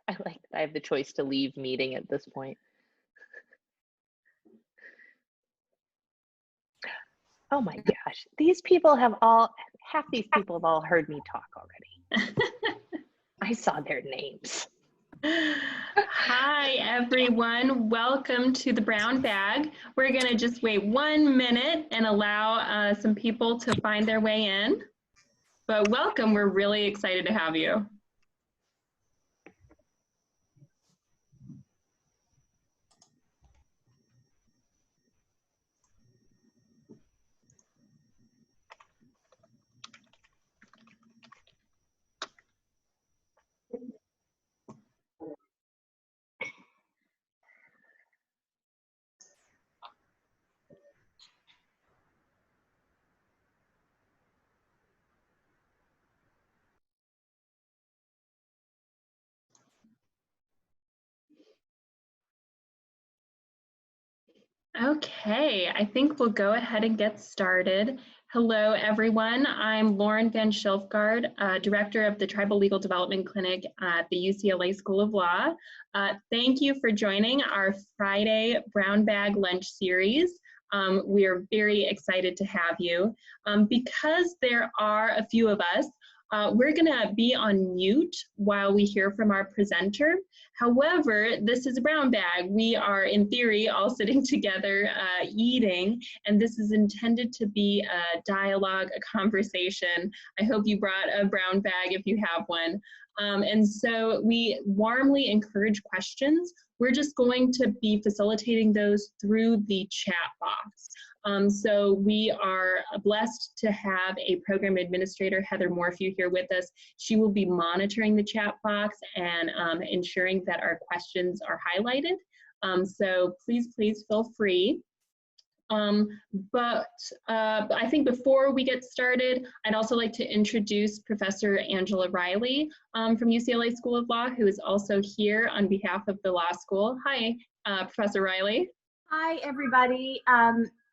I like that I have the choice to leave meeting at this point. Oh my gosh, half these people have all heard me talk already. I saw their names. Hi, everyone. Welcome to the Brown Bag. We're going to just wait 1 minute and allow some people to find their way in. But welcome. We're really excited to have you. Okay, I think we'll go ahead and get started. Hello, everyone. I'm Lauren Van Schilfgaarde, Director of the Tribal Legal Development Clinic at the UCLA School of Law. Thank you for joining our Friday Brown Bag Lunch series. We are very excited to have you. Because there are a few of us, we're going to be on mute while we hear from our presenter. However, this is a brown bag. We are, in theory, all sitting together eating, and this is intended to be a dialogue, a conversation. I hope you brought a brown bag if you have one. And so we warmly encourage questions. We're just going to be facilitating those through the chat box. So we are blessed to have a program administrator, Heather Morphew, here with us. She will be monitoring the chat box and ensuring that our questions are highlighted. So please feel free. But I think before we get started, I'd also like to introduce Professor Angela Riley from UCLA School of Law, who is also here on behalf of the law school. Hi, Professor Riley. Hi, everybody.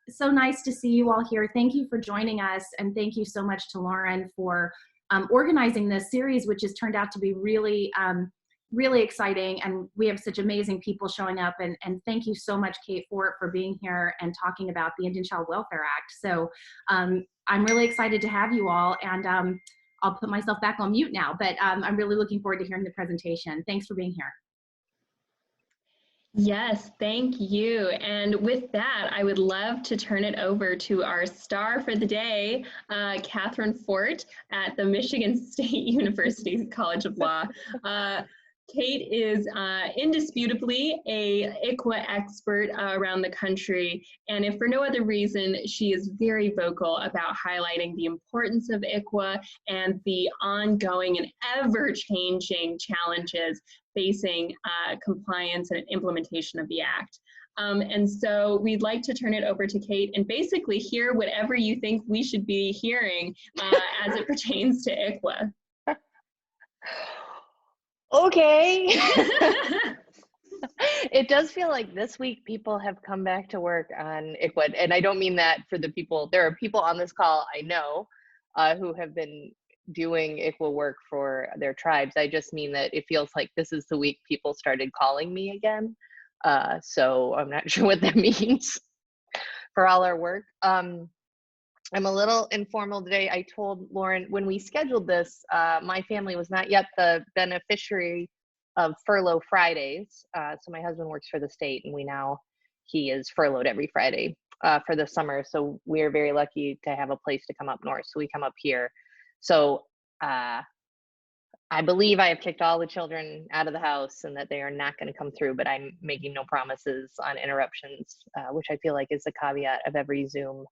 So nice to see you all here. Thank you for joining us, and thank you so much to Lauren for organizing this series, which has turned out to be really, really exciting, and we have such amazing people showing up, and thank you so much, Kate, for being here and talking about the Indian Child Welfare Act. So I'm really excited to have you all, and I'll put myself back on mute now, but I'm really looking forward to hearing the presentation. Thanks for being here. Yes, thank you. And with that, I would love to turn it over to our star for the day, Catherine Fort at the Michigan State University College of Law. Kate is indisputably a ICWA expert around the country, and if for no other reason, she is very vocal about highlighting the importance of ICWA and the ongoing and ever-changing challenges facing compliance and implementation of the Act. And so we'd like to turn it over to Kate and basically hear whatever you think we should be hearing as it pertains to ICWA. Okay. It does feel like this week people have come back to work on ICWA, and I don't mean that for the people. There are people on this call I know who have been doing ICWA work for their tribes. I just mean that it feels like this is the week people started calling me again. So I'm not sure what that means for all our work. I'm a little informal today. I told Lauren when we scheduled this, my family was not yet the beneficiary of furlough Fridays. So my husband works for the state, and he is furloughed every Friday for the summer. So we are very lucky to have a place to come up north. So we come up here. So I believe I have kicked all the children out of the house and that they are not going to come through, but I'm making no promises on interruptions, which I feel like is the caveat of every Zoom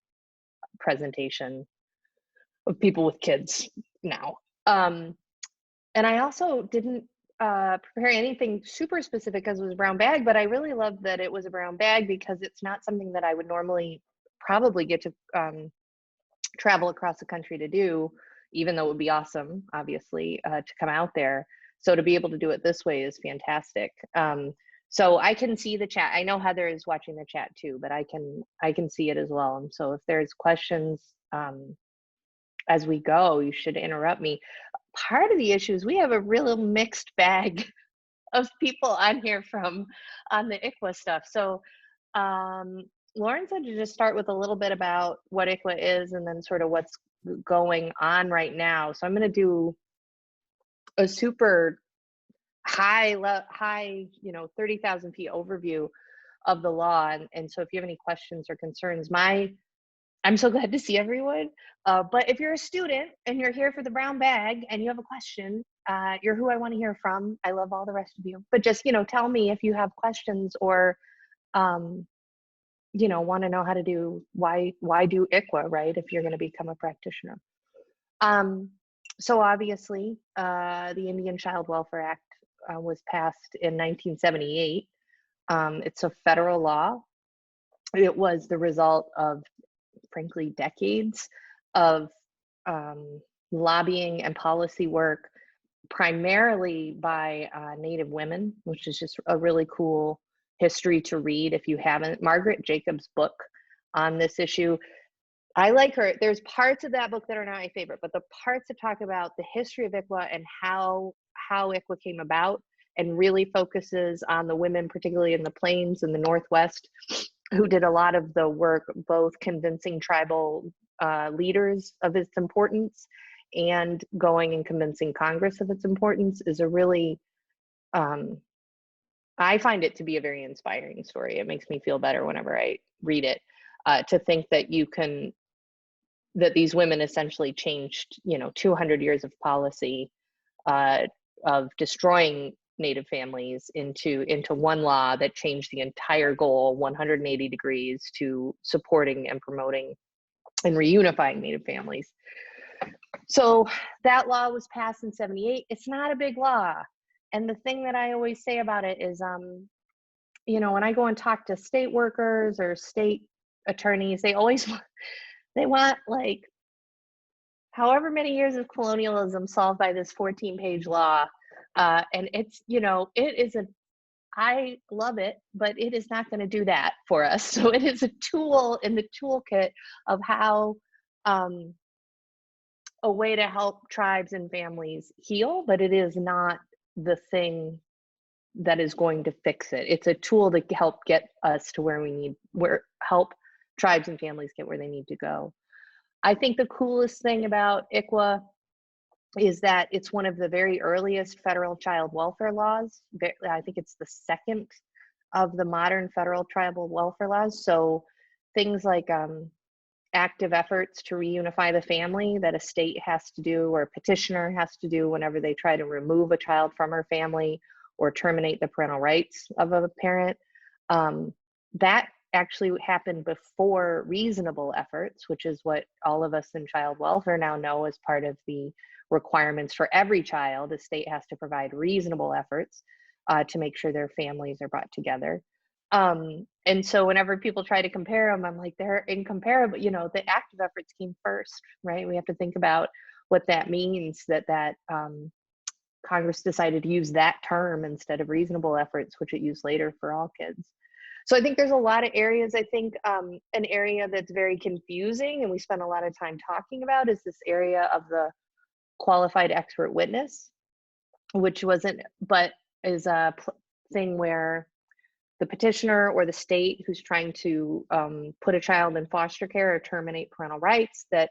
presentation of people with kids now. And I also didn't prepare anything super specific because it was a brown bag, but I really love that it was a brown bag because it's not something that I would normally probably get to travel across the country to do, even though it would be awesome, obviously, to come out there. So to be able to do it this way is fantastic. So I can see the chat. I know Heather is watching the chat too, but I can see it as well. And so if there's questions as we go, you should interrupt me. Part of the issue is we have a real mixed bag of people on here on the ICWA stuff. So Lauren said to just start with a little bit about what ICWA is and then sort of what's going on right now. So I'm going to do a super high, 30,000 feet overview of the law. And so if you have any questions or concerns, I'm so glad to see everyone. But if you're a student and you're here for the brown bag and you have a question, you're who I want to hear from. I love all the rest of you. But just, tell me if you have questions or, want to know how to do, why do ICWA, right? If you're going to become a practitioner. So obviously, the Indian Child Welfare Act was passed in 1978. It's a federal law. It was the result of, frankly, decades of lobbying and policy work, primarily by Native women, which is just a really cool history to read if you haven't. Margaret Jacobs' book on this issue, I like her. There's parts of that book that are not my favorite, but the parts that talk about the history of ICWA and how ICWA came about, and really focuses on the women, particularly in the Plains and the Northwest, who did a lot of the work, both convincing tribal leaders of its importance and going and convincing Congress of its importance, is a really, I find it to be a very inspiring story. It makes me feel better whenever I read it, to think that that these women essentially changed, 200 years of policy of destroying Native families into one law that changed the entire goal 180 degrees to supporting and promoting and reunifying Native families. So that law was passed in 78. It's not a big law. And the thing that I always say about it is, when I go and talk to state workers or state attorneys, they want like however many years of colonialism solved by this 14-page law. And it's, I love it, but it is not going to do that for us. So it is a tool in the toolkit of how, a way to help tribes and families heal, but it is not the thing that is going to fix it. It's a tool to help get us to help tribes and families get where they need to go. I think the coolest thing about ICWA is that it's one of the very earliest federal child welfare laws. I think it's the second of the modern federal tribal welfare laws. So things like active efforts to reunify the family that a state has to do, or a petitioner has to do whenever they try to remove a child from her family or terminate the parental rights of a parent. That actually happened before reasonable efforts, which is what all of us in child welfare now know as part of the requirements for every child. The state has to provide reasonable efforts to make sure their families are brought together. And so whenever people try to compare them, I'm like, they're incomparable. The active efforts came first, right? We have to think about what that means, that Congress decided to use that term instead of reasonable efforts, which it used later for all kids. So I think there's a lot of areas. I think an area that's very confusing and we spend a lot of time talking about is this area of the qualified expert witness, which is a thing where the petitioner or the state who's trying to put a child in foster care or terminate parental rights, that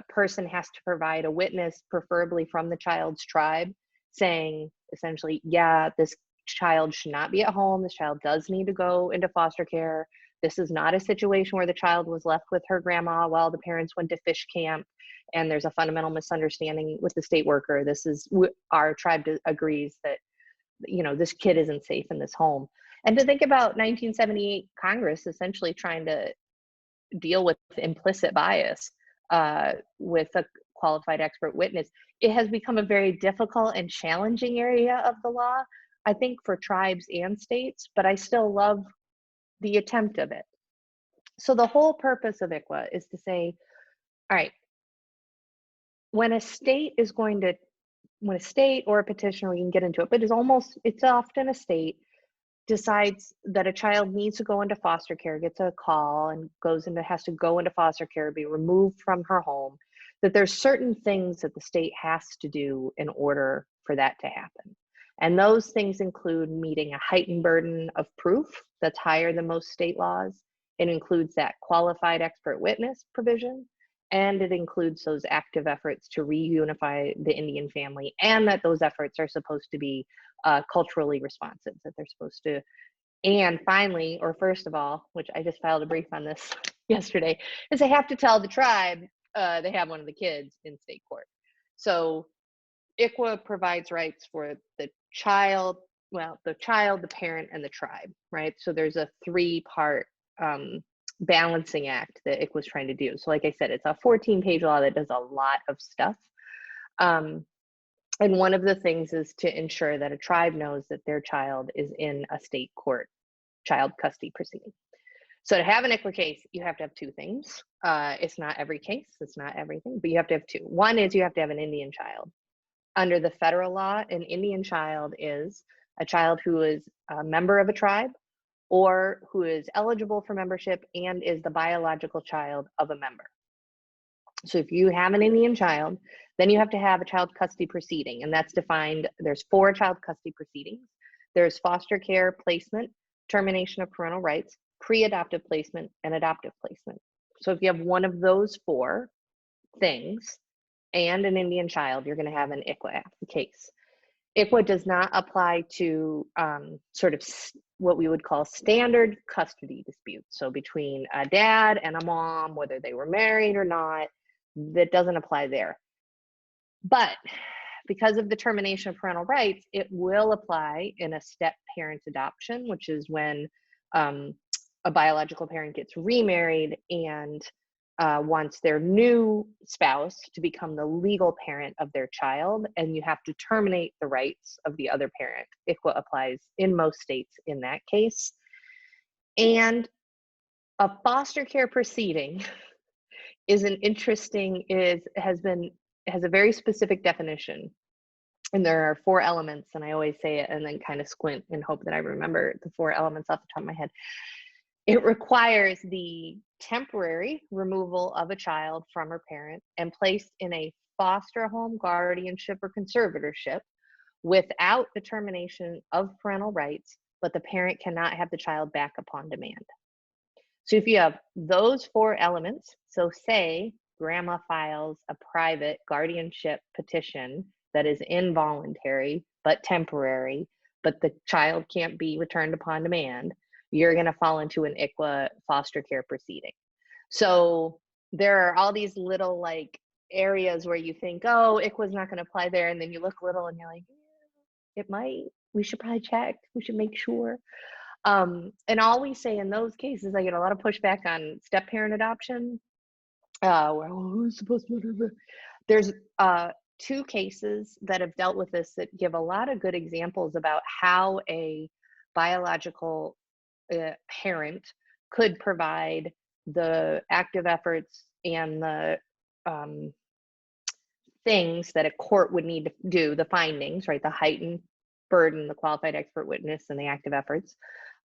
person has to provide a witness, preferably from the child's tribe, saying essentially, yeah, this child should not be at home. This child does need to go into foster care. This is not a situation where the child was left with her grandma while the parents went to fish camp and there's a fundamental misunderstanding with the state worker. Our tribe agrees that, this kid isn't safe in this home. And to think about 1978 Congress essentially trying to deal with implicit bias with a qualified expert witness, it has become a very difficult and challenging area of the law, I think, for tribes and states, but I still love the attempt of it. So the whole purpose of ICWA is to say, all right, when a state or a petitioner, we can get into it, but it's often a state decides that a child needs to go into foster care, gets a call and has to go into foster care, be removed from her home, that there's certain things that the state has to do in order for that to happen. And those things include meeting a heightened burden of proof that's higher than most state laws. It includes that qualified expert witness provision, and it includes those active efforts to reunify the Indian family, and that those efforts are supposed to be culturally responsive, that they're supposed to. And finally, or first of all, which I just filed a brief on this yesterday, is they have to tell the tribe they have one of the kids in state court. So ICWA provides rights for the child, the parent, and the tribe, right? So there's a three-part balancing act that ICWA is trying to do. So like I said, it's a 14-page law that does a lot of stuff. And one of the things is to ensure that a tribe knows that their child is in a state court child custody proceeding. So to have an ICWA case, you have to have two things. It's not every case, it's not everything, but you have to have two. One is you have to have an Indian child. Under the federal law, an Indian child is a child who is a member of a tribe or who is eligible for membership and is the biological child of a member. So if you have an Indian child, then you have to have a child custody proceeding, and that's defined. There's 4 child custody proceedings. There's foster care placement, termination of parental rights, pre-adoptive placement, and adoptive placement. So if you have one of those 4 things and an Indian child, you're going to have an ICWA case. ICWA does not apply to sort of what we would call standard custody disputes. So between a dad and a mom, whether they were married or not, that doesn't apply there. But because of the termination of parental rights, it will apply in a step parent adoption, which is when a biological parent gets remarried and wants their new spouse to become the legal parent of their child, and you have to terminate the rights of the other parent. ICWA applies in most states in that case. And a foster care proceeding is an interesting, has a very specific definition. And there are 4 elements, and I always say it and then kind of squint and hope that I remember the 4 elements off the top of my head. It requires the temporary removal of a child from her parent and placed in a foster home, guardianship, or conservatorship without the termination of parental rights, but the parent cannot have the child back upon demand. So if you have those 4 elements, so say grandma files a private guardianship petition that is involuntary but temporary, but the child can't be returned upon demand, you're going to fall into an ICWA foster care proceeding. So there are all these little like areas where you think, oh, ICWA's not going to apply there, and then you look little and you're like, yeah, it might. We should probably check. We should make sure. And all we say in those cases, I get a lot of pushback on step parent adoption. Well, who's supposed to do that? There's 2 cases that have dealt with this that give a lot of good examples about how a biological parent could provide the active efforts and the things that a court would need to do, the findings, right? The heightened burden, the qualified expert witness, and the active efforts.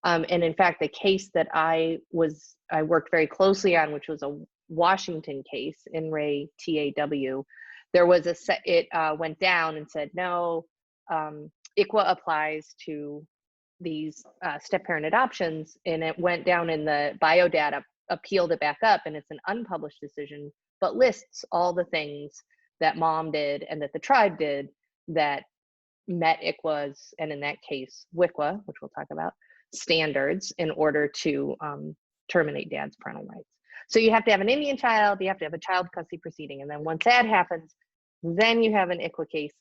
And in fact, the case that I worked very closely on, which was a Washington case in Ray TAW, there was it went down and said, no, ICWA applies to these step-parent adoptions, and it went down in the biodata, appealed it back up, and it's an unpublished decision, but lists all the things that mom did and that the tribe did that met ICWA's, and in that case, WICWA, which we'll talk about, standards in order to terminate dad's parental rights. So you have to have an Indian child, you have to have a child custody proceeding, and then once that happens, then you have an ICWA case.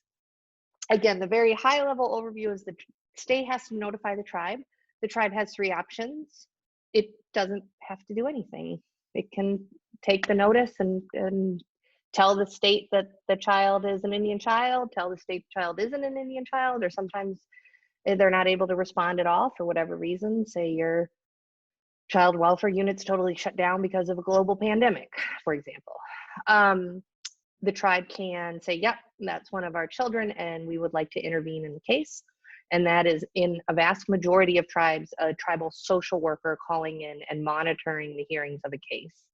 Again, the very high level overview is the state has to notify the tribe. The tribe has 3 options. It doesn't have to do anything. It can take the notice and tell the state that the child is an Indian child, tell the state the child isn't an Indian child, or sometimes they're not able to respond at all for whatever reason. Say your child welfare unit's totally shut down because of a global pandemic, for example. The tribe can say, yep, that's one of our children and we would like to intervene in the case. And that is, in a vast majority of tribes, a tribal social worker calling in and monitoring the hearings of a case.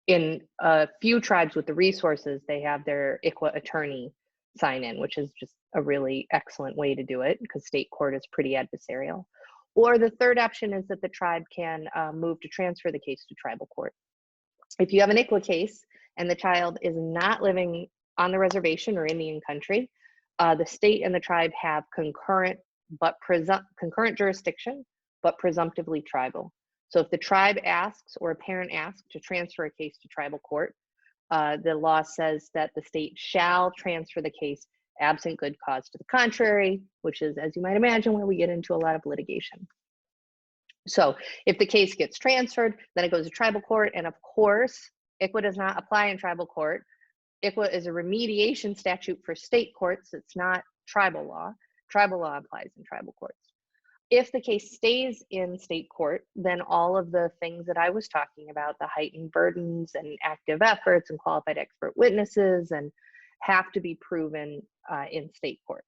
In a few tribes with the resources, they have their ICWA attorney sign in, which is just a really excellent way to do it because state court is pretty adversarial. Or the third option is that the tribe can move to transfer the case to tribal court. If you have an ICWA case and the child is not living on the reservation or Indian country, the state and the tribe have concurrent jurisdiction, but presumptively tribal. So if the tribe asks or a parent asks to transfer a case to tribal court, the law says that the state shall transfer the case absent good cause to the contrary, which is, as you might imagine, where we get into a lot of litigation. So if the case gets transferred, then it goes to tribal court, and of course, ICWA does not apply in tribal court. ICWA is a remediation statute for state courts. It's not tribal law. Tribal law applies in tribal courts. If the case stays in state court, then all of the things that I was talking about, the heightened burdens and active efforts and qualified expert witnesses, and have to be proven in state court.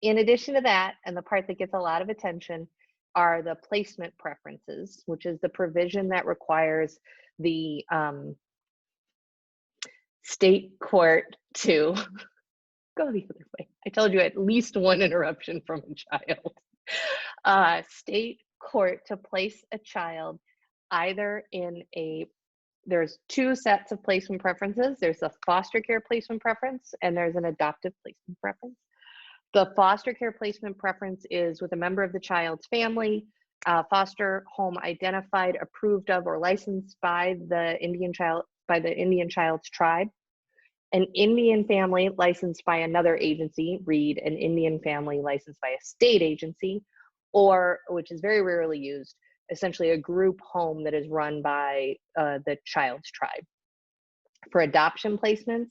In addition to that, and the part that gets a lot of attention, are the placement preferences, which is the provision that requires the state court to go the other way. I told you at least one interruption from a child. State court to place a child either in there's two sets of placement preferences. There's a foster care placement preference and there's an adoptive placement preference. The foster care placement preference is with a member of the child's family, foster home identified, approved of, or licensed by the Indian child's tribe. An Indian family licensed by another agency, read an Indian family licensed by a state agency, or, which is very rarely used, essentially a group home that is run by the child's tribe. For adoption placements,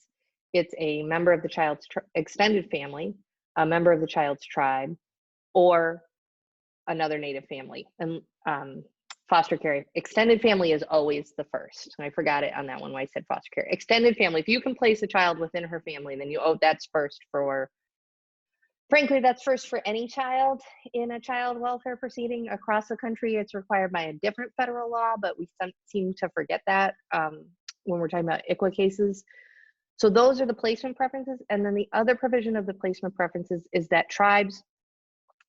it's a member of the child's extended family, a member of the child's tribe, or another native family. And foster care, extended family is always the first. And I forgot it on that one when I said foster care. Extended family, if you can place a child within her family, then that's first for, frankly, that's first for any child in a child welfare proceeding across the country. It's required by a different federal law, but we seem to forget that when we're talking about ICWA cases. So those are the placement preferences. And then the other provision of the placement preferences is that tribes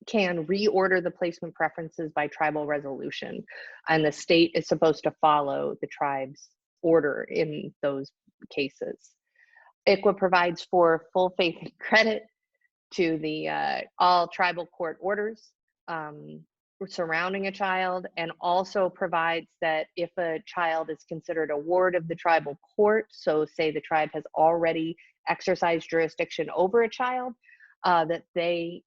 can reorder the placement preferences by tribal resolution. And the state is supposed to follow the tribe's order in those cases. ICWA provides for full faith and credit to the all tribal court orders surrounding a child, and also provides that if a child is considered a ward of the tribal court, so say the tribe has already exercised jurisdiction over a child, that they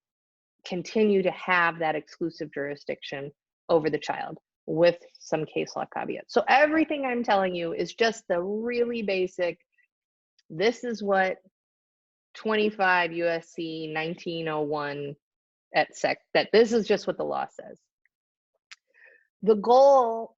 continue to have that exclusive jurisdiction over the child with some case law caveats. So everything I'm telling you is just the really basic, this is what 25 USC 1901 that this is just what the law says. The goal,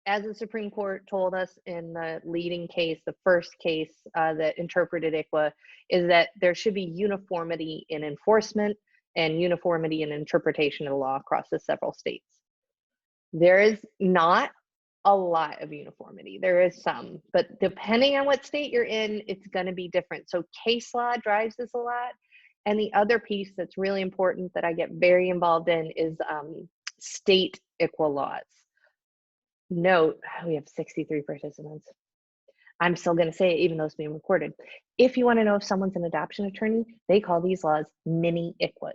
as the Supreme Court told us in the leading case, the first case that interpreted ICWA, is that there should be uniformity in enforcement and uniformity in interpretation of the law across the several states. There is not a lot of uniformity. There is some, but depending on what state you're in, it's going to be different. So case law drives this a lot. And the other piece that's really important that I get very involved in is state ICWA laws. Note, we have 63 participants. I'm still going to say it even though it's being recorded. If you want to know if someone's an adoption attorney, they call these laws mini ICWAs.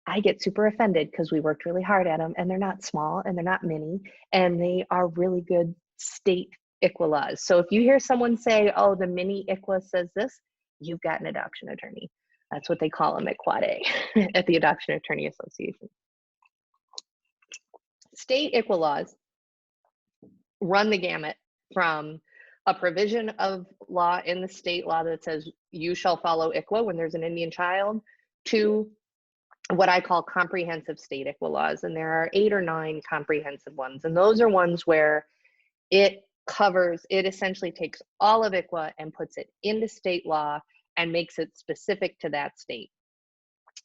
I get super offended because we worked really hard at them and they're not small and they're not mini, and they are really good state ICWA laws. So if you hear someone say, oh, the mini ICWA says this, you've got an adoption attorney. That's what they call them at Quad A, at the Adoption Attorney Association. State ICWA laws run the gamut from a provision of law in the state law that says you shall follow ICWA when there's an Indian child, to what I call comprehensive state ICWA laws. And there are 8 or 9 comprehensive ones. And those are ones where it essentially takes all of ICWA and puts it into state law and makes it specific to that state.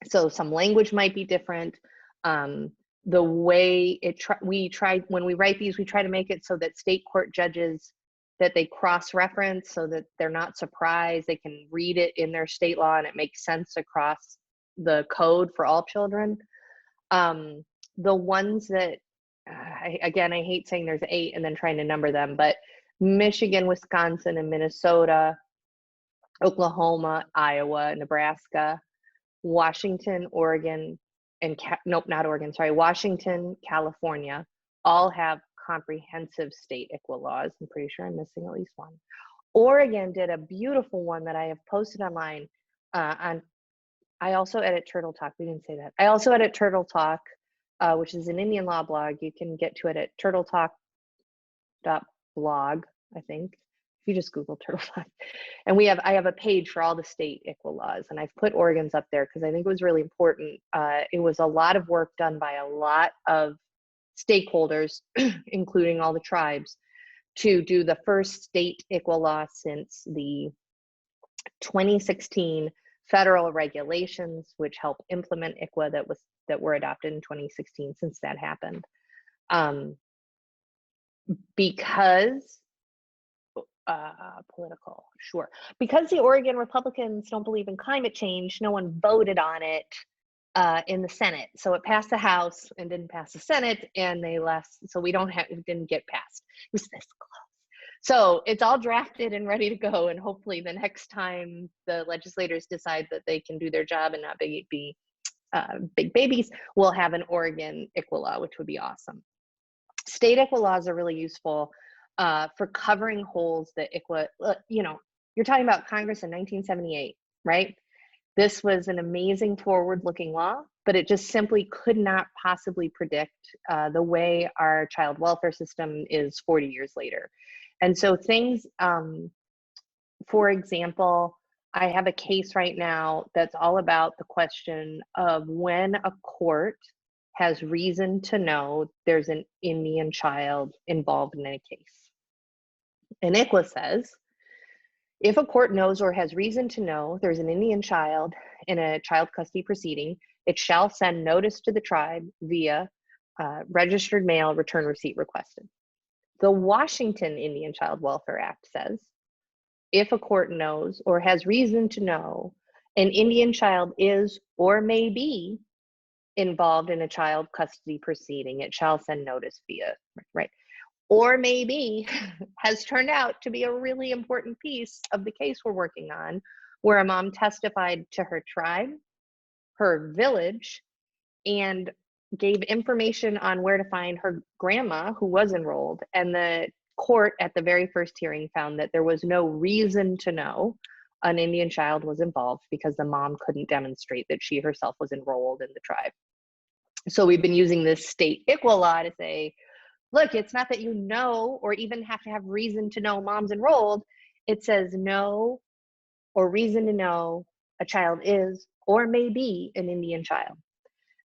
So some language might be different. The way when we write these, we try to make it so that state court judges that they cross-reference so that they're not surprised. They can read it in their state law and it makes sense across the code for all children. The ones that, again, I hate saying there's 8 and then trying to number them, but Michigan, Wisconsin, and Minnesota, Oklahoma, Iowa, Nebraska, Washington, Oregon, and Washington, California, all have comprehensive state ICWA laws. I'm pretty sure I'm missing at least one. Oregon did a beautiful one that I have posted online. I also edit Turtle Talk. We didn't say that. I also edit Turtle Talk, which is an Indian law blog. You can get to it at turtletalk.blog, I think. If you just Google Turtle Talk. And I have a page for all the state ICWA laws, and I've put Oregon's up there because I think it was really important. It was a lot of work done by a lot of stakeholders, including all the tribes, to do the first state ICWA law since the 2016 federal regulations, which help implement ICWA that were adopted in 2016. Since that happened, because because the Oregon Republicans don't believe in climate change, no one voted on it in the Senate. So it passed the House and didn't pass the Senate, and they left. So it didn't get passed. It was this close. So it's all drafted and ready to go. And hopefully the next time the legislators decide that they can do their job and not be big babies, we'll have an Oregon ICWA law, which would be awesome. State ICWA laws are really useful for covering holes that ICWA, you're talking about Congress in 1978, right? This was an amazing forward-looking law, but it just simply could not possibly predict the way our child welfare system is 40 years later. And so things, for example, I have a case right now that's all about the question of when a court has reason to know there's an Indian child involved in a case. And ICWA says, if a court knows or has reason to know there's an Indian child in a child custody proceeding, it shall send notice to the tribe via registered mail return receipt requested. The Washington Indian Child Welfare Act says, if a court knows or has reason to know an Indian child is or may be involved in a child custody proceeding, it shall send notice via, right? Or maybe has turned out to be a really important piece of the case we're working on, where a mom testified to her tribe, her village, and gave information on where to find her grandma who was enrolled. And the court at the very first hearing found that there was no reason to know an Indian child was involved because the mom couldn't demonstrate that she herself was enrolled in the tribe. So we've been using this state ICWA law to say, look, it's not that you know or even have to have reason to know mom's enrolled. It says know or reason to know a child is or may be an Indian child.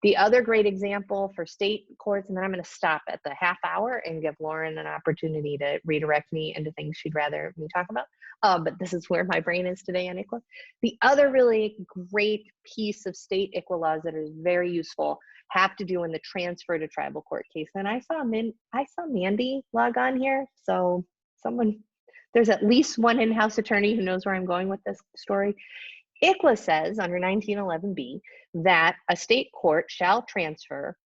The other great example for state courts, and then I'm going to stop at the half hour and give Lauren an opportunity to redirect me into things she'd rather me talk about. But this is where my brain is today on ICWA. The other really great piece of state ICWA laws that is very useful have to do in the transfer to tribal court case. And I saw Mandy log on here. So there's at least one in-house attorney who knows where I'm going with this story. ICWA says under 1911B that a state court shall transfer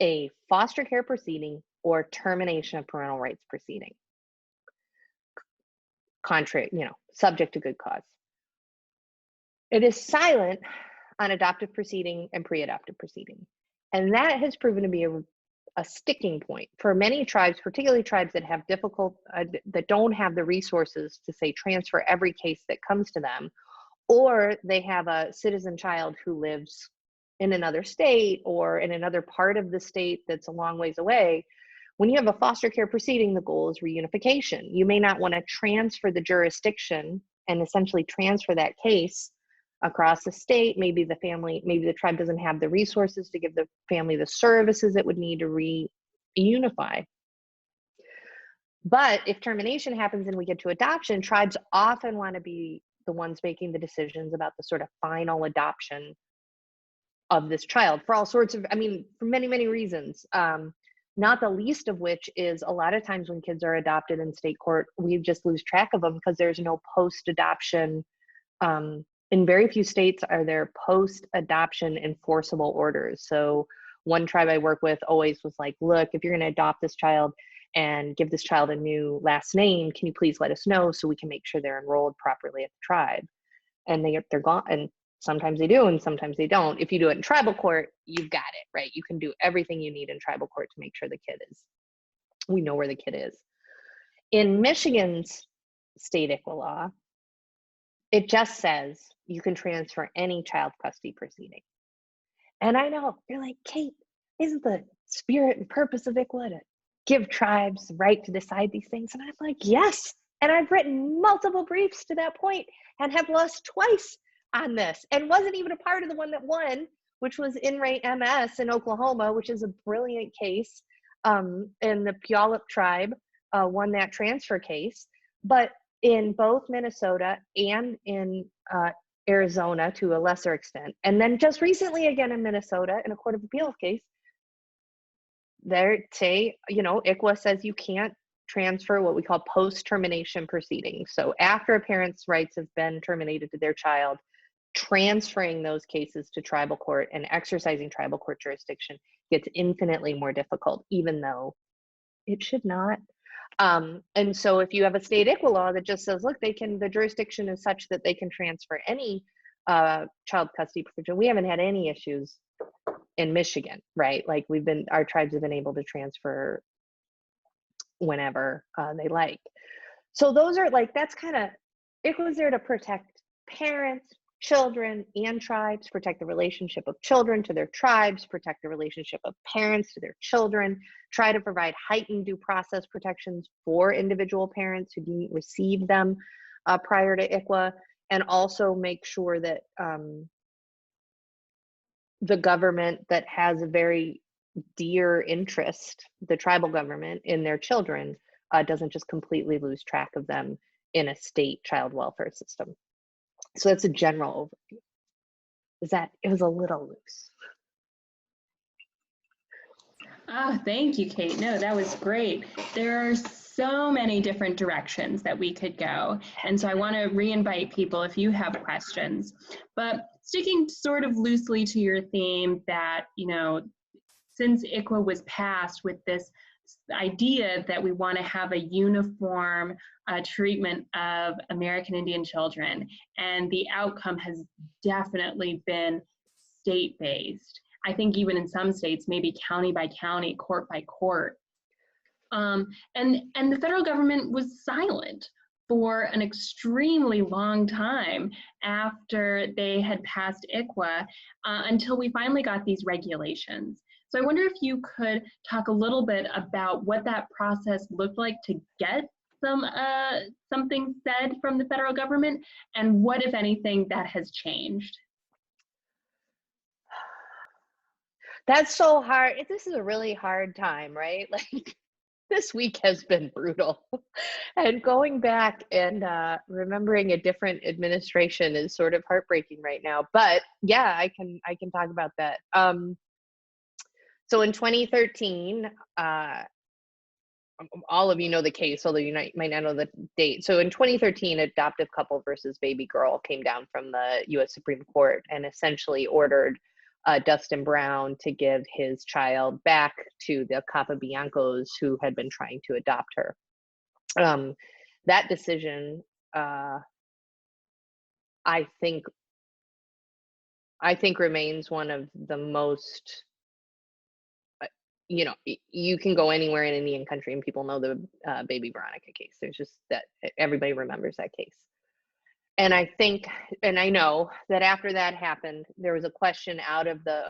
a foster care proceeding or termination of parental rights proceeding, contrary, subject to good cause. It is silent on adoptive proceeding and pre-adoptive proceeding. And that has proven to be a sticking point for many tribes, particularly tribes that have that don't have the resources to say transfer every case that comes to them, or they have a citizen child who lives in another state or in another part of the state that's a long ways away. When you have a foster care proceeding, the goal is reunification. You may not want to transfer the jurisdiction and essentially transfer that case across the state. Maybe the tribe doesn't have the resources to give the family the services it would need to reunify. But if termination happens and we get to adoption, tribes often want to be the ones making the decisions about the sort of final adoption of this child for all sorts of, for many, many reasons. Not the least of which is a lot of times when kids are adopted in state court, we just lose track of them because there's no post-adoption. In very few states are there post-adoption enforceable orders. So one tribe I work with always was like, look, if you're going to adopt this child and give this child a new last name, can you please let us know so we can make sure they're enrolled properly at the tribe? And they're gone. And sometimes they do and sometimes they don't. If you do it in tribal court, you've got it, right? You can do everything you need in tribal court to make sure we know where the kid is. In Michigan's state ICWA law, it just says you can transfer any child custody proceeding. And I know, you're like, Kate, isn't the spirit and purpose of ICWA to give tribes the right to decide these things? And I'm like, yes. And I've written multiple briefs to that point and have lost twice on this, and wasn't even a part of the one that won, which was In Re MS in Oklahoma, which is a brilliant case. And the Puyallup tribe won that transfer case. But in both Minnesota and in Arizona to a lesser extent, and then just recently again in Minnesota in a Court of Appeals case, they say, ICWA says you can't transfer what we call post-termination proceedings. So after a parent's rights have been terminated to their child, transferring those cases to tribal court and exercising tribal court jurisdiction gets infinitely more difficult, even though it should not. And so if you have a state ICWA law that just says, look, the jurisdiction is such that they can transfer any child custody provision, we haven't had any issues in Michigan, right? Like our tribes have been able to transfer whenever they like. So those are that's kind of, ICWA's there to protect parents, children, and tribes, protect the relationship of children to their tribes, protect the relationship of parents to their children, try to provide heightened due process protections for individual parents who didn't receive them prior to ICWA, and also make sure that the government that has a very dear interest, the tribal government, in their children doesn't just completely lose track of them in a state child welfare system. So that's a general overview. It was a little loose. Thank you, Kate. No, that was great. There are so many different directions that we could go. And so I want to re-invite people if you have questions. But sticking sort of loosely to your theme that, since ICWA was passed with this idea that we want to have a uniform treatment of American Indian children, and the outcome has definitely been state-based. I think even in some states, maybe county by county, court by court. And the federal government was silent for an extremely long time after they had passed ICWA until we finally got these regulations. So I wonder if you could talk a little bit about what that process looked like to get something said from the federal government, and what, if anything, that has changed. That's so hard. This is a really hard time, right? Like, this week has been brutal. And going back and remembering a different administration is sort of heartbreaking right now. But yeah, I can talk about that. So in 2013, all of you know the case, although you might not know the date. So in 2013, adoptive couple versus baby girl came down from the U.S. Supreme Court and essentially ordered Dustin Brown to give his child back to the Capabiancos who had been trying to adopt her. That decision, I think remains one of the most, you can go anywhere in an Indian country and people know the Baby Veronica case. There's just that everybody remembers that case. And I think, and I know that after that happened, there was a question out of the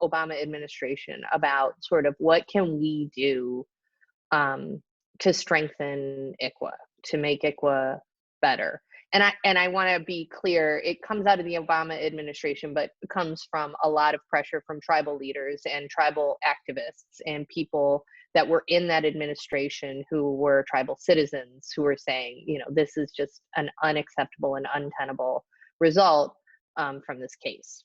Obama administration about sort of what can we do to strengthen ICWA, to make ICWA better. And I want to be clear, it comes out of the Obama administration, but it comes from a lot of pressure from tribal leaders and tribal activists and people that were in that administration who were tribal citizens who were saying, this is just an unacceptable and untenable result from this case.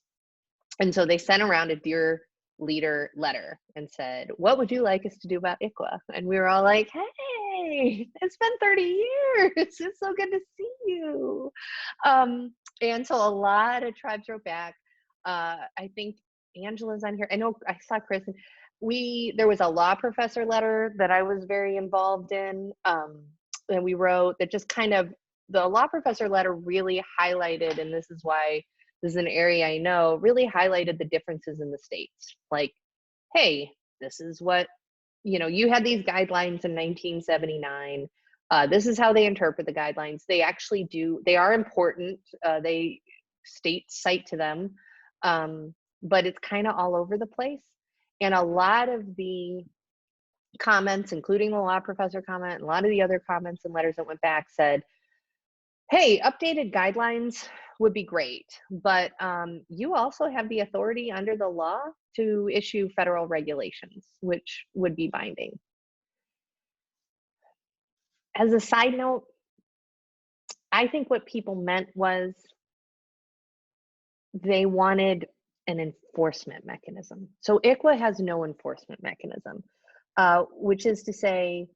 And so they sent around a Dear leader letter and said, what would you like us to do about ICWA? And we were all like, hey, it's been 30 years. It's so good to see you. And so a lot of tribes wrote back. I think Angela's on here. I know I saw Chris. There was a law professor letter that I was very involved in. And we wrote that just kind of, the law professor letter really highlighted, and this is why this is an area I know, really highlighted the differences in the states. Like, hey, this is what, you had these guidelines in 1979. This is how they interpret the guidelines. They actually they are important. States cite to them, but it's kind of all over the place. And a lot of the comments, including the law professor comment, and a lot of the other comments and letters that went back said, hey, updated guidelines would be great, but you also have the authority under the law to issue federal regulations, which would be binding. As a side note, I think what people meant was they wanted an enforcement mechanism. So ICWA has no enforcement mechanism, which is to say,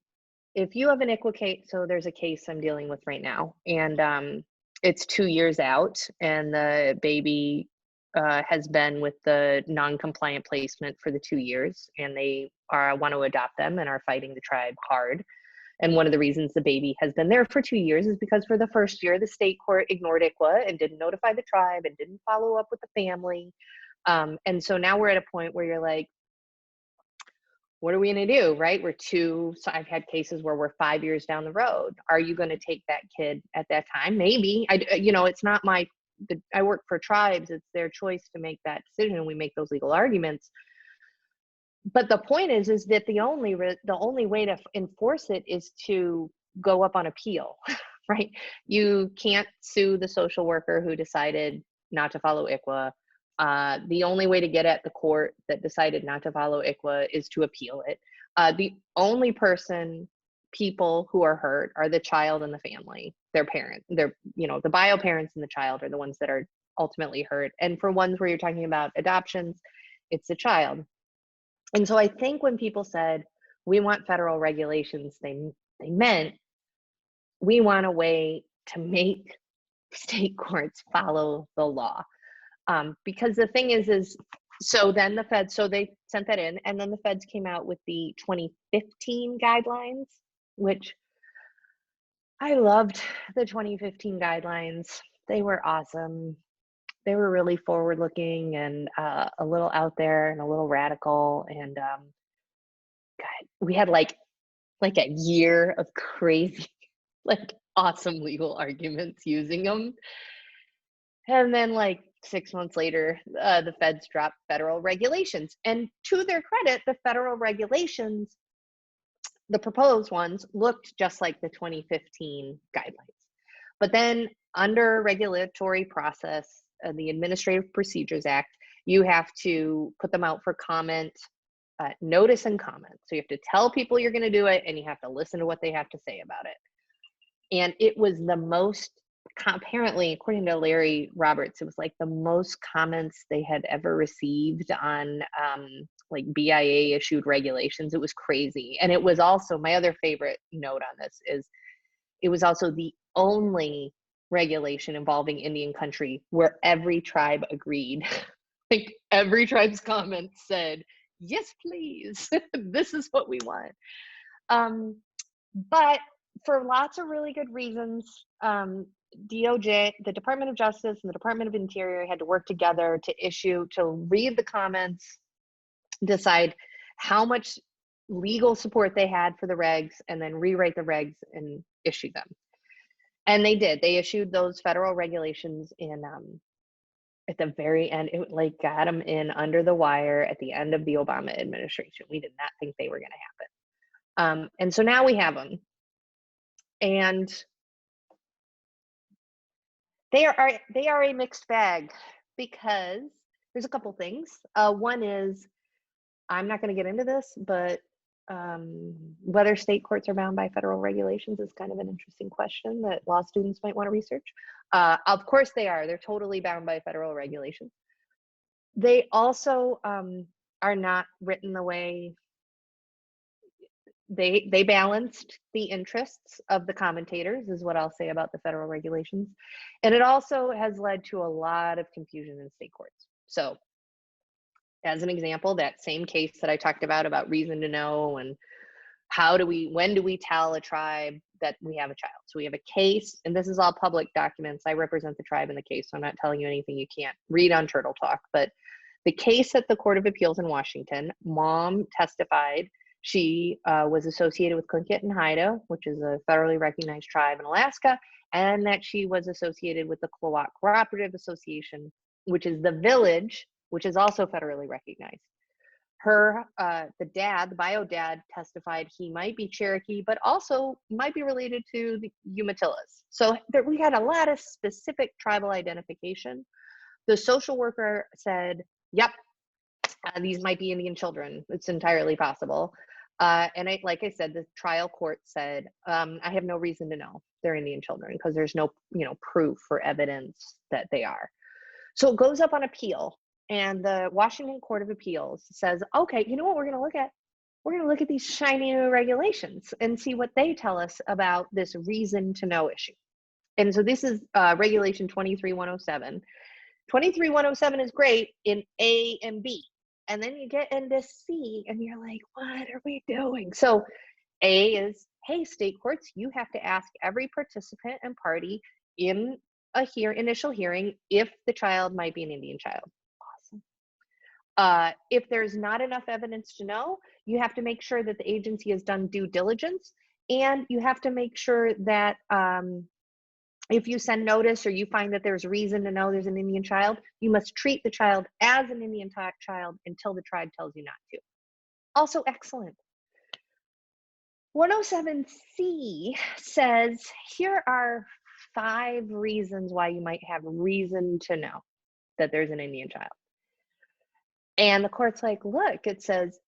if you have an ICWA case, so there's a case I'm dealing with right now, and it's 2 years out, and the baby has been with the non-compliant placement for the 2 years, and they want to adopt them and are fighting the tribe hard. And one of the reasons the baby has been there for 2 years is because for the first year, the state court ignored ICWA and didn't notify the tribe and didn't follow up with the family. And so now we're at a point where you're like, what are we going to do, right? So I've had cases where we're 5 years down the road. Are you going to take that kid at that time? Maybe. It's not I work for tribes. It's their choice to make that decision. We make those legal arguments. But the point is that the only way to enforce it is to go up on appeal, right? You can't sue the social worker who decided not to follow ICWA. The only way to get at the court that decided not to follow ICWA is to appeal it. The only people who are hurt are the child and the family, their parent. The bio parents and the child are the ones that are ultimately hurt. And for ones where you're talking about adoptions, it's the child. And so I think when people said, we want federal regulations, they meant we want a way to make state courts follow the law. Because the thing is so then they sent that in, and then the feds came out with the 2015 guidelines, which I loved the 2015 guidelines. They were awesome. They were really forward looking and a little out there and a little radical. And God, we had like a year of crazy, awesome legal arguments using them. And then 6 months later, the feds dropped federal regulations. And to their credit, the federal regulations, the proposed ones, looked just like the 2015 guidelines. But then under regulatory process, the Administrative Procedures Act, you have to put them out for comment, notice and comment. So you have to tell people you're going to do it, and you have to listen to what they have to say about it. And it was the most, apparently, according to Larry Roberts, it was the most comments they had ever received on BIA issued regulations. It was crazy. And it was also, my other favorite note on this is, it was also the only regulation involving Indian country where every tribe agreed. Every tribe's comment said, yes, please, this is what we want. But for lots of really good reasons, DOJ, the Department of Justice and the Department of Interior had to work together to read the comments, decide how much legal support they had for the regs, and then rewrite the regs and issue them. And they did. They issued those federal regulations in at the very end. It got them in under the wire at the end of the Obama administration. We did not think they were going to happen. And so now we have them. And they are a mixed bag, because there's a couple things. One is, I'm not going to get into this, but whether state courts are bound by federal regulations is kind of an interesting question that law students might want to research. Of course they are. They're totally bound by federal regulations. They also, are not written the way they balanced the interests of the commentators, is what I'll say about the federal regulations. And it also has led to a lot of confusion in state courts. So as an example, that same case that I talked about reason to know and when do we tell a tribe that we have a child? So we have a case, and this is all public documents. I represent the tribe in the case, so I'm not telling you anything you can't read on Turtle Talk, but the case at the Court of Appeals in Washington, mom testified she was associated with Tlingit and Haida, which is a federally recognized tribe in Alaska, and that she was associated with the Klowat Cooperative Association, which is the village, which is also federally recognized. Her, the bio dad testified he might be Cherokee, but also might be related to the Umatillas. So we had a lot of specific tribal identification. The social worker said, yep, these might be Indian children. It's entirely possible. And like I said, the trial court said, I have no reason to know they're Indian children because there's no, proof or evidence that they are. So it goes up on appeal, and the Washington Court of Appeals says, okay, you know what we're going to look at? We're going to look at these shiny new regulations and see what they tell us about this reason to know issue. And so this is regulation 23107. 23107 is great in A and B. And then you get into C and you're like, what are we doing? So A is, hey, state courts, you have to ask every participant and party in a initial hearing if the child might be an Indian child. Awesome. If there's not enough evidence to know, you have to make sure that the agency has done due diligence, and you have to make sure that if you send notice or you find that there's reason to know there's an Indian child, you must treat the child as an Indian child until the tribe tells you not to. Also excellent. 107C says, here are 5 reasons why you might have reason to know that there's an Indian child. And the court's like, look, it says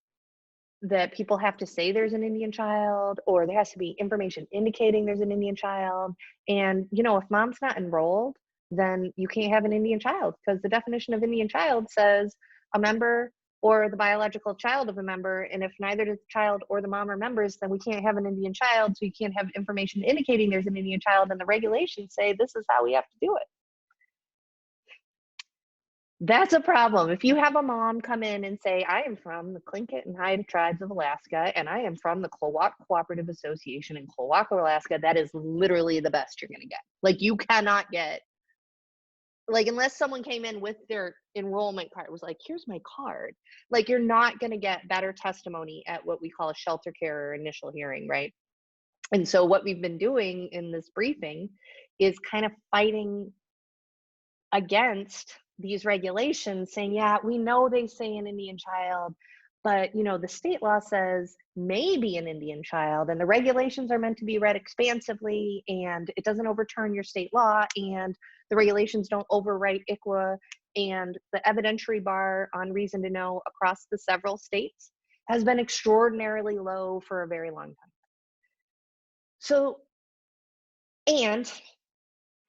that people have to say there's an Indian child, or there has to be information indicating there's an Indian child. And, if mom's not enrolled, then you can't have an Indian child, because the definition of Indian child says a member or the biological child of a member. And if neither the child or the mom are members, then we can't have an Indian child. So you can't have information indicating there's an Indian child. And the regulations say this is how we have to do it. That's a problem. If you have a mom come in and say, I am from the Tlingit and Haida tribes of Alaska, and I am from the Klowat Cooperative Association in Cloaca, Alaska, that is literally the best you're going to get. Like, you cannot get, like, unless someone came in with their enrollment card, was like, here's my card. Like, you're not going to get better testimony at what we call a shelter care or initial hearing, right? And so what we've been doing in this briefing is kind of fighting against these regulations, saying, yeah, we know they say an Indian child, but the state law says maybe an Indian child, and the regulations are meant to be read expansively, and it doesn't overturn your state law, and the regulations don't overwrite Ucla, and the evidentiary bar on reason to know across the several states has been extraordinarily low for a very long time. So, and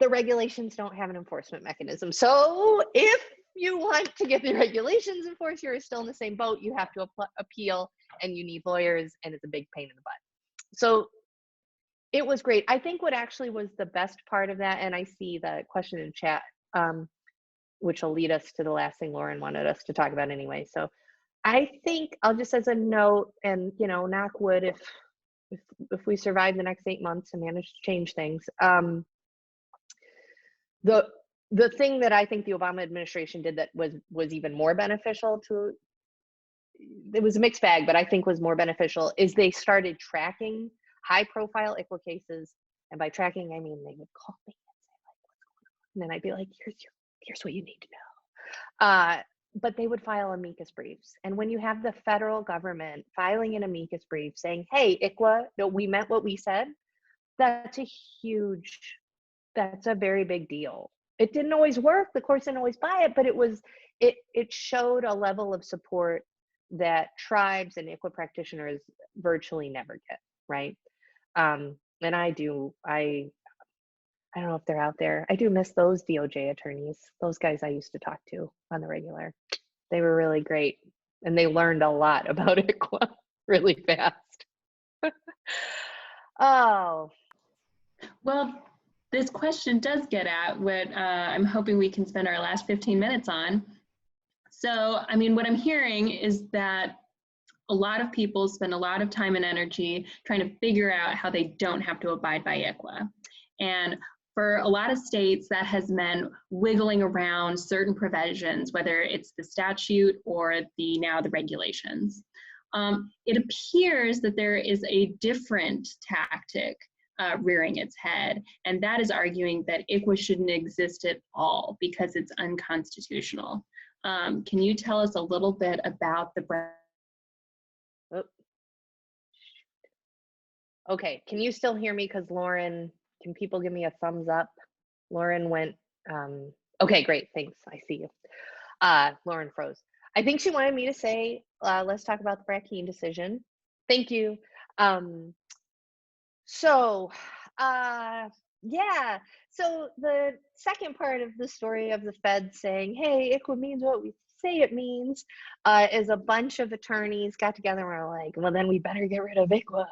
the regulations don't have an enforcement mechanism. So if you want to get the regulations enforced, you're still in the same boat. You have to appeal, and you need lawyers, and it's a big pain in the butt. So it was great. I think what actually was the best part of that, and I see the question in chat, which will lead us to the last thing Lauren wanted us to talk about anyway. So I think I'll just, as a note, and knock wood, if we survive the next 8 months and manage to change things, the thing that I think the Obama administration did that was even more beneficial it was a mixed bag, but I think was more beneficial, is they started tracking high profile Ucla cases. And by tracking, I mean, they would call me and say, like, what's going on? And then I'd be like, here's what you need to know. But they would file amicus briefs. And when you have the federal government filing an amicus brief saying, hey, Ucla, no, we meant what we said, that's a very big deal. It didn't always work. The courts didn't always buy it, but it showed a level of support that tribes and Ucla practitioners virtually never get, right? And I don't know if they're out there. I do miss those DOJ attorneys, those guys I used to talk to on the regular. They were really great. and they learned a lot about ICWA really fast. Oh. Well, this question does get at what I'm hoping we can spend our last 15 minutes on. So, I mean, what I'm hearing is that a lot of people spend a lot of time and energy trying to figure out how they don't have to abide by ICWA. And for a lot of states, that has meant wiggling around certain provisions, whether it's the statute or now the regulations. It appears that there is a different tactic rearing its head, and that is arguing that ICWA shouldn't exist at all because it's unconstitutional. Can you tell us a little bit about the Okay, can you still hear me? Because Lauren, can people give me a thumbs up? Lauren went, okay, great, thanks, I see you. Lauren froze. I think she wanted me to say, let's talk about the Brackeen decision. Thank you. Yeah, so the second part of the story of the Fed saying, hey, ICWA means what we say it means, is a bunch of attorneys got together and were like, well, then we better get rid of ICWA.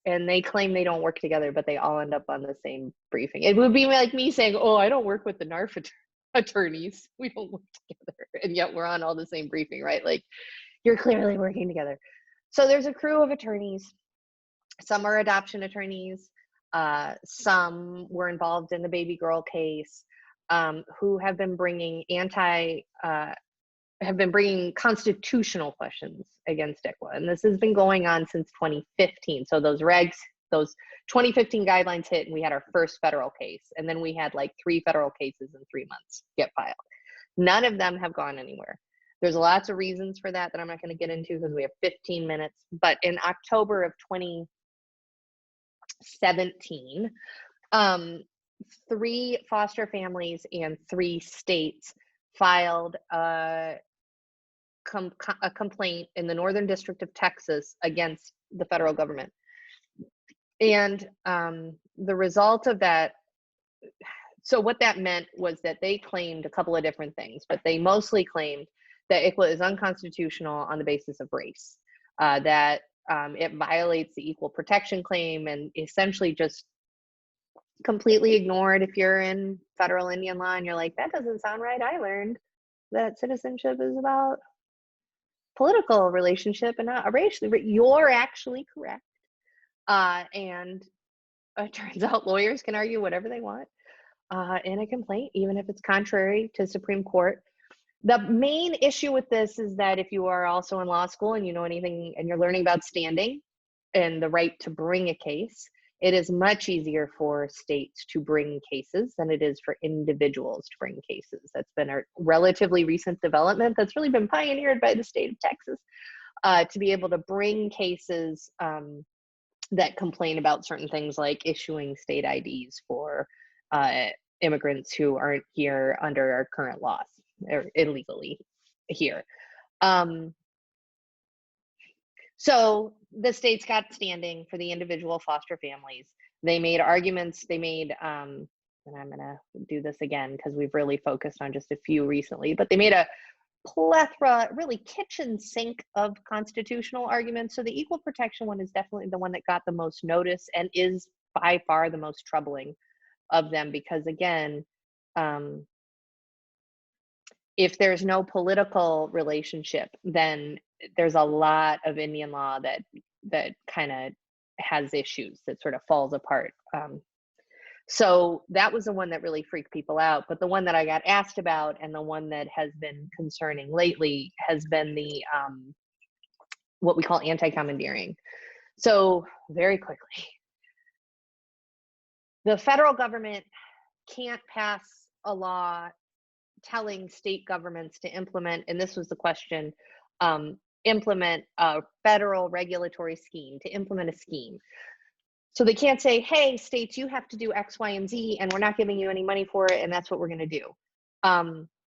And they claim they don't work together, but they all end up on the same briefing. It would be like me saying, oh, I don't work with the NARF attorneys. We don't work together. And yet we're on all the same briefing, right? Like, you're clearly working together. So there's a crew of attorneys. Some are adoption attorneys. Some were involved in the baby girl case, who have been bringing constitutional questions against ICWA. And this has been going on since 2015. So those 2015 guidelines hit and we had our first federal case. And then we had like 3 federal cases in 3 months get filed. None of them have gone anywhere. There's lots of reasons for that I'm not going to get into because we have 15 minutes. But in October of 2017, 3 foster families and 3 states filed a complaint in the Northern District of Texas against the federal government. And the result of that, so what that meant was that they claimed a couple of different things, but they mostly claimed that ICWA is unconstitutional on the basis of race, that it violates the equal protection claim, and essentially just completely ignored if you're in federal Indian law and you're like, that doesn't sound right. I learned that citizenship is about political relationship and not a racial. You're actually correct. And it turns out lawyers can argue whatever they want in a complaint, even if it's contrary to Supreme Court. The main issue with this is that if you are also in law school and you know anything and you're learning about standing and the right to bring a case, it is much easier for states to bring cases than it is for individuals to bring cases. That's been a relatively recent development that's really been pioneered by the state of Texas, to be able to bring cases that complain about certain things like issuing state IDs for immigrants who aren't here under our current laws or illegally here. So the states got standing for the individual foster families. They made arguments, and I'm gonna do this again because we've really focused on just a few recently, but they made a plethora, really kitchen sink of constitutional arguments. So the equal protection one is definitely the one that got the most notice and is by far the most troubling of them, because again, if there's no political relationship, then there's a lot of Indian law that kind of has issues, that sort of falls apart. So that was the one that really freaked people out. But the one that I got asked about and the one that has been concerning lately has been the what we call anti-commandeering. So very quickly, the federal government can't pass a law telling state governments to implement, and this was the question, implement a federal regulatory scheme, to implement a scheme. So they can't say, hey, states, you have to do X, Y, and Z, and we're not giving you any money for it, and that's what we're going to do.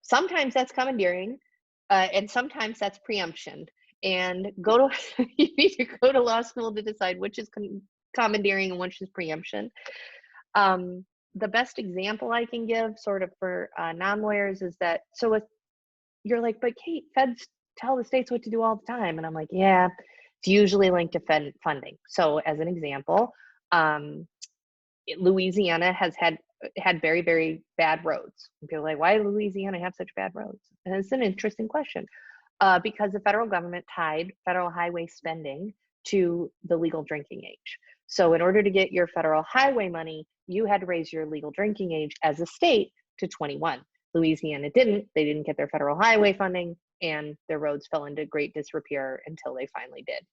Sometimes that's commandeering, and sometimes that's preemption. And you need to go to law school to decide which is commandeering and which is preemption. The best example I can give sort of for non-lawyers is that, so if you're like, but Kate, feds tell the states what to do all the time. And I'm like, yeah, it's usually linked to funding. So as an example, Louisiana has had very, very bad roads. And people are like, why does Louisiana have such bad roads? And it's an interesting question. Because the federal government tied federal highway spending to the legal drinking age. So in order to get your federal highway money, you had to raise your legal drinking age as a state to 21. Louisiana didn't. They didn't get their federal highway funding, and their roads fell into great disrepair until they finally did.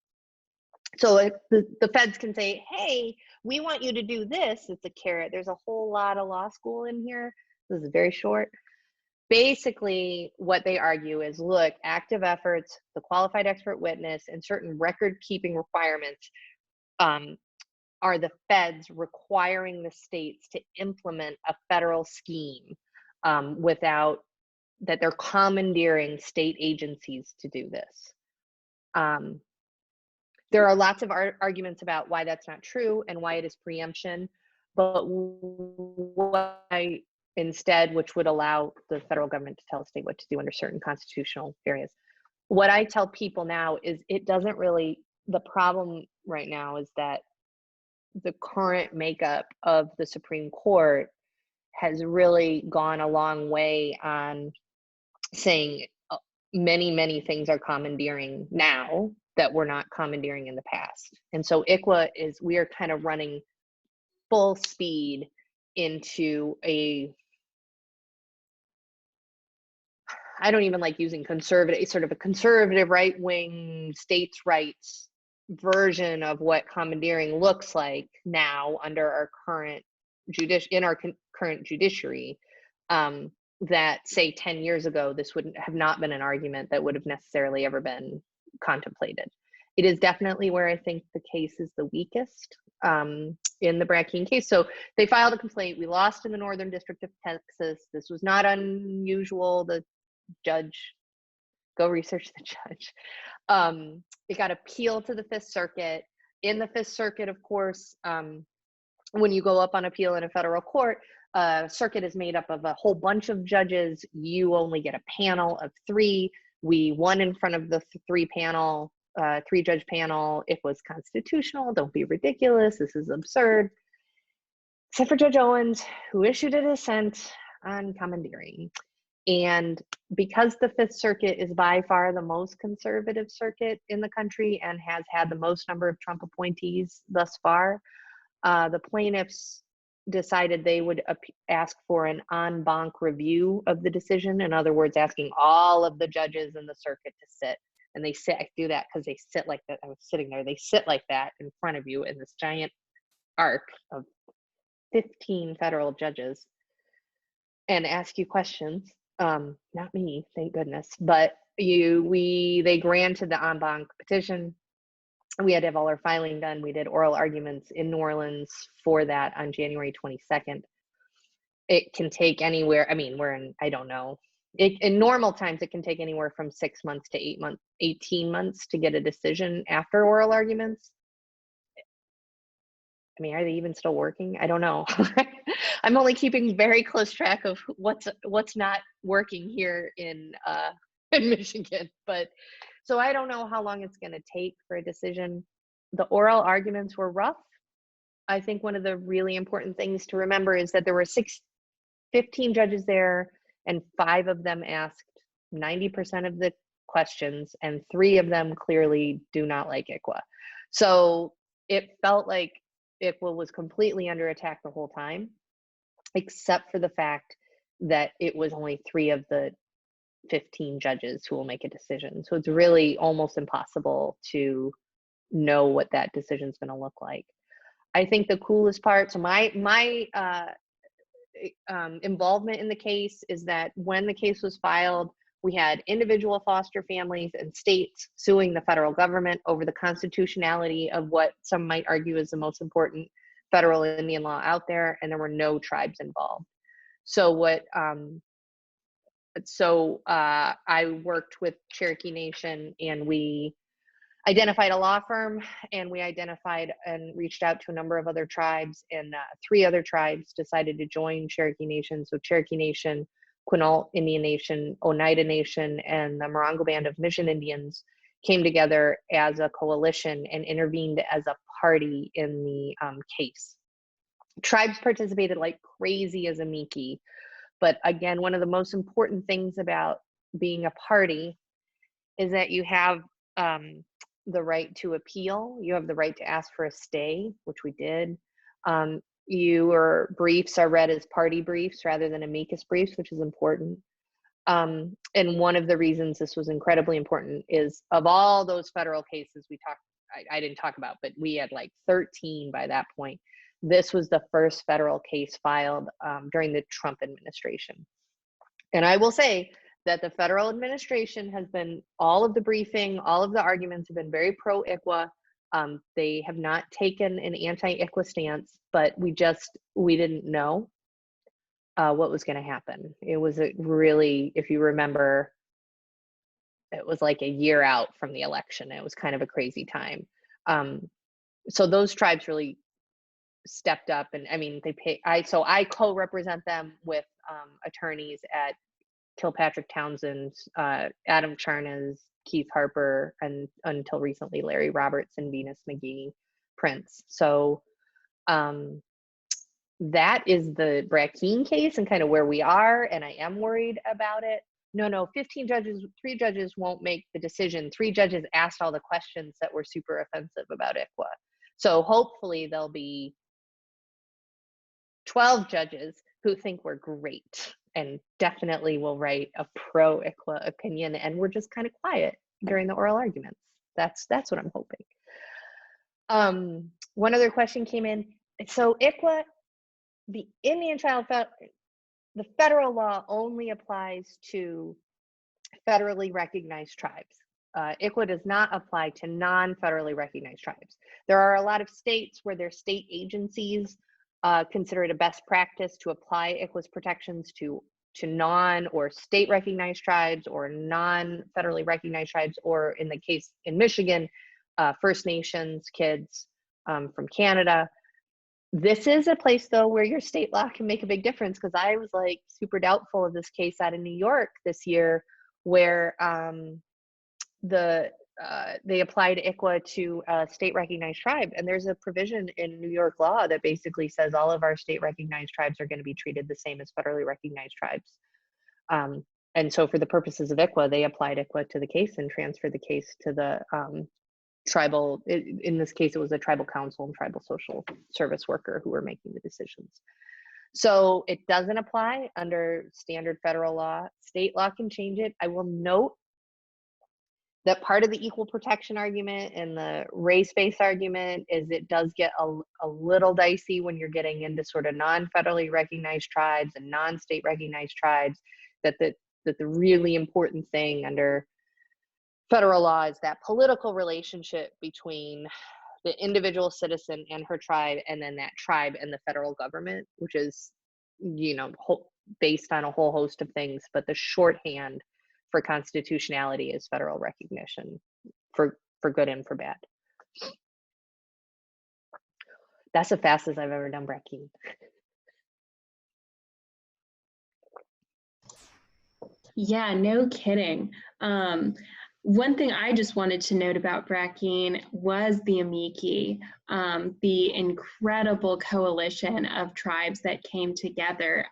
So the feds can say, hey, we want you to do this. It's a carrot. There's a whole lot of law school in here. This is very short. Basically, what they argue is, look, active efforts, the qualified expert witness, and certain record-keeping requirements are the feds requiring the states to implement a federal scheme without that they're commandeering state agencies to do this. There are lots of arguments about why that's not true and why it is preemption, but what I instead, which would allow the federal government to tell a state what to do under certain constitutional areas. What I tell people now is it doesn't really, the problem right now is that the current makeup of the Supreme Court has really gone a long way on saying many, many things are commandeering now that were not commandeering in the past. And so ICWA we are kind of running full speed into I don't even like using conservative, sort of a conservative right-wing states' rights version of what commandeering looks like now under our current current judiciary. That say 10 years ago, this wouldn't have not been an argument that would have necessarily ever been contemplated. It is definitely where I think the case is the weakest in the Brackeen case. So they filed a complaint. We lost in the Northern District of Texas. This was not unusual. The judge, go research the judge. It got appealed to the Fifth Circuit. In the Fifth Circuit, of course, when you go up on appeal in a federal court, circuit is made up of a whole bunch of judges. You only get a panel of 3. We won in front of the 3-judge panel. It was constitutional. Don't be ridiculous. This is absurd. Except for Judge Owens, who issued a dissent on commandeering. And because the Fifth Circuit is by far the most conservative circuit in the country and has had the most number of Trump appointees thus far, the plaintiffs decided they would ask for an en banc review of the decision. In other words, asking all of the judges in the circuit to sit. And they sit, I do that because they sit like that. I was sitting there. They sit like that in front of you in this giant arc of 15 federal judges and ask you questions. Not me, thank goodness. But they granted the en banc petition. We had to have all our filing done. We did oral arguments in New Orleans for that on January 22nd. It can take anywhere, I mean, I don't know. In normal times, it can take anywhere from 6 months to 18 months to get a decision after oral arguments. I mean, are they even still working? I don't know. I'm only keeping very close track of what's not working here in Michigan. But so I don't know how long it's going to take for a decision. The oral arguments were rough. I think one of the really important things to remember is that there were 15 judges there, and 5 of them asked 90% of the questions, and 3 of them clearly do not like ICWA. So it felt like ICWA was completely under attack the whole time, except for the fact that it was only 3 of the 15 judges who will make a decision. So it's really almost impossible to know what that decision is going to look like. I think the coolest part, so my involvement in the case is that when the case was filed, we had individual foster families and states suing the federal government over the constitutionality of what some might argue is the most important federal Indian law out there, and there were no tribes involved. So I worked with Cherokee Nation, and we identified a law firm, and we identified and reached out to a number of other tribes, and 3 other tribes decided to join Cherokee Nation. So Cherokee Nation Quinault Indian Nation, Oneida Nation, and the Morongo Band of Mission Indians came together as a coalition and intervened as a party in the case. Tribes participated like crazy as amici, but again, one of the most important things about being a party is that you have the right to appeal, you have the right to ask for a stay, which we did. Your briefs are read as party briefs rather than amicus briefs, which is important. And one of the reasons this was incredibly important is, of all those federal cases we talked, I didn't talk about, but we had like 13 by that point. This was the first federal case filed during the Trump administration. And I will say that the federal administration has been, all of the briefing, all of the arguments have been very pro-ICWA. They have not taken an anti-ICWA stance, but we didn't know what was going to happen. It was a really, if you remember, it was like a year out from the election. It was kind of a crazy time. So those tribes really stepped up, and I mean, so I co-represent them with attorneys at Kilpatrick Townsend's, Adam Charnas, Keith Harper, and until recently, Larry Roberts and Venus McGee Prince. So that is the Brackeen case and kind of where we are, and I am worried about it. No, 15 judges, 3 judges won't make the decision. 3 judges asked all the questions that were super offensive about ICWA. So hopefully there'll be 12 judges who think we're great and definitely will write a pro-ICWA opinion, and we're just kind of quiet during the oral arguments. That's what I'm hoping. One other question came in. So ICWA, the Indian Child, the federal law only applies to federally recognized tribes. ICWA does not apply to non-federally recognized tribes. There are a lot of states where their state agencies consider it a best practice to apply ICWA's protections to non or state recognized tribes or non-federally recognized tribes, or in the case in Michigan, First Nations kids from Canada. This is a place though where your state law can make a big difference, because I was like super doubtful of this case out of New York this year where they applied ICWA to a state recognized tribe, and there's a provision in New York law that basically says all of our state recognized tribes are going to be treated the same as federally recognized tribes. And so for the purposes of ICWA, they applied ICWA to the case and transferred the case to the tribal, in this case, it was a tribal council and tribal social service worker who were making the decisions. So it doesn't apply under standard federal law. State law can change it. I will note that part of the equal protection argument and the race-based argument is it does get a little dicey when you're getting into sort of non-federally recognized tribes and non-state recognized tribes, that the really important thing under federal law is that political relationship between the individual citizen and her tribe, and then that tribe and the federal government, which is, you know, based on a whole host of things, but the shorthand for constitutionality is federal recognition, for good and for bad. That's the fastest I've ever done Brackeen. Yeah, no kidding. One thing I just wanted to note about Brackeen was the amici, the incredible coalition of tribes that came together.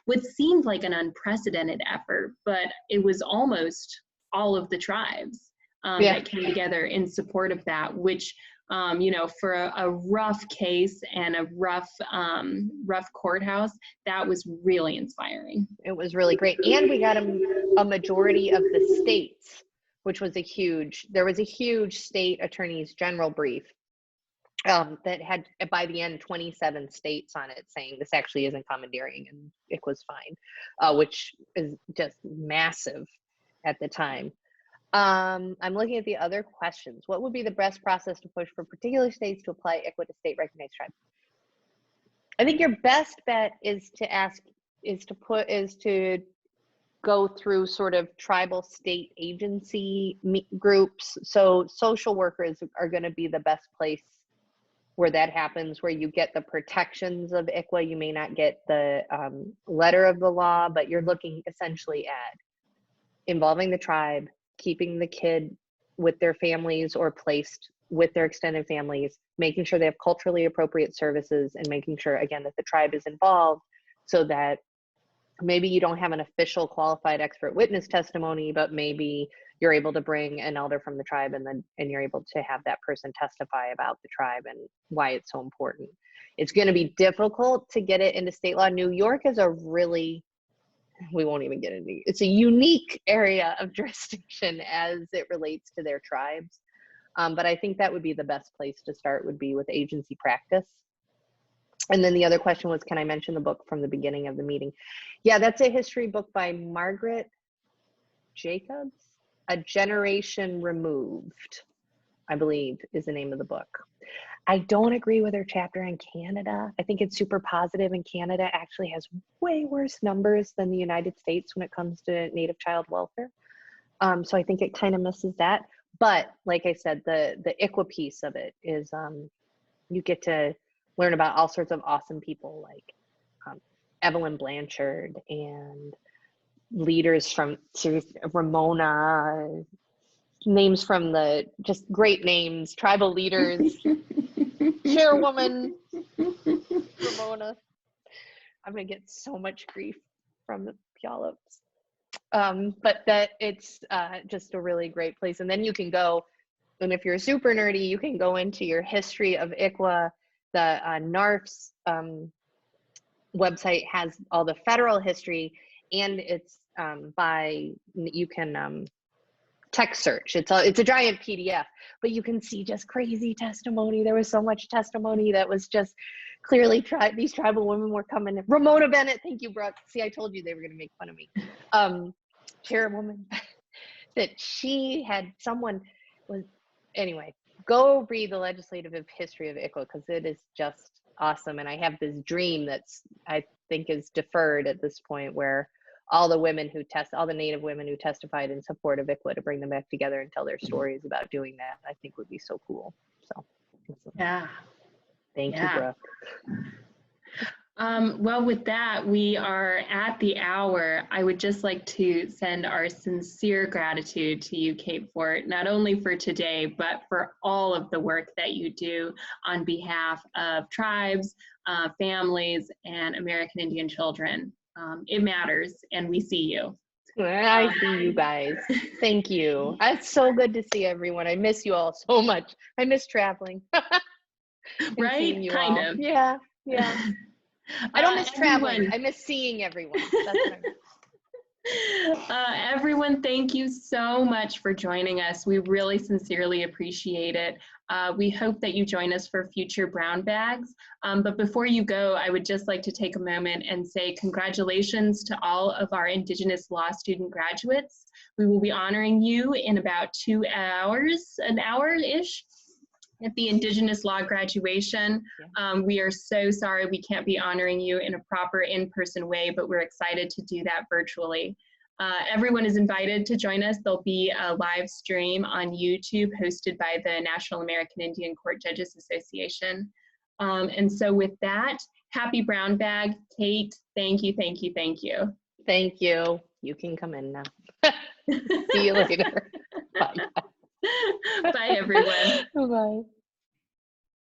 What seemed like an unprecedented effort, but it was almost all of the tribes that came together in support of that, which, you know, for a rough case and a rough courthouse, that was really inspiring. It was really great. And we got a majority of the states, which was there was a huge state attorneys general brief that had, by the end, 27 states on it saying this actually isn't commandeering and it was fine, which is just massive at the time. I'm looking at the other questions. What would be the best process to push for particular states to apply ICWA to state recognized tribes? I think your best bet is to go through sort of tribal state agency groups. So social workers are going to be the best place where that happens, where you get the protections of ICWA. You may not get the letter of the law, but you're looking essentially at involving the tribe, keeping the kid with their families or placed with their extended families, making sure they have culturally appropriate services, and making sure, again, that the tribe is involved, so that maybe you don't have an official qualified expert witness testimony, but maybe you're able to bring an elder from the tribe, and you're able to have that person testify about the tribe and why it's so important. It's going to be difficult to get it into state law. New York is a really, we won't even get into it. It's a unique area of jurisdiction as it relates to their tribes. But I think that would be the best place to start, would be with agency practice. And then the other question was, can I mention the book from the beginning of the meeting? Yeah, that's a history book by Margaret Jacobs, A Generation Removed, I believe is the name of the book. I don't agree with her chapter in Canada. I think it's super positive, and Canada actually has way worse numbers than the United States when it comes to Native child welfare. So I think it kind of misses that. But like I said, the ICWA piece of it is you get to learn about all sorts of awesome people like Evelyn Blanchard and leaders from Ramona, names from the, just great names, tribal leaders, chairwoman Ramona. I'm gonna get so much grief from the Puyallups. But that it's just a really great place. And then you can go, and if you're super nerdy, you can go into your history of ICWA. The NARF's website has all the federal history, and it's by, you can text search. It's a giant PDF, but you can see just crazy testimony. There was so much testimony that was just clearly these tribal women were coming. Ramona Bennett, thank you, Brooke. See, I told you they were going to make fun of me. Chairwoman, that she had someone was, anyway, go read the legislative history of ICWA, because it is just awesome. And I have this dream that's, I think, is deferred at this point, where all the women who all the Native women who testified in support of ICWA, to bring them back together and tell their stories about doing that, I think would be so cool. So Yeah. Thank you, Brooke. Well, with that, we are at the hour. I would just like to send our sincere gratitude to you, Cape Fort, not only for today, but for all of the work that you do on behalf of tribes, families, and American Indian children. It matters, and we see you. I see you guys. Thank you. It's so good to see everyone. I miss you all so much. I miss traveling. Right? Kind of. Yeah, yeah. I don't miss traveling. I miss seeing everyone. That's what I mean. Everyone, thank you so much for joining us. We really sincerely appreciate it. We hope that you join us for future brown bags. But before you go, I would just like to take a moment and say congratulations to all of our Indigenous law student graduates. We will be honoring you in about 2 hours, an hour-ish, at the Indigenous law graduation. We are so sorry we can't be honoring you in a proper in-person way, but we're excited to do that virtually. Everyone is invited to join us. There'll be a live stream on YouTube hosted by the National American Indian Court Judges Association. And so with that, happy brown bag. Kate, thank you, thank you, thank you. Thank you. You can come in now. See you later. Bye. Bye, everyone. Bye-bye.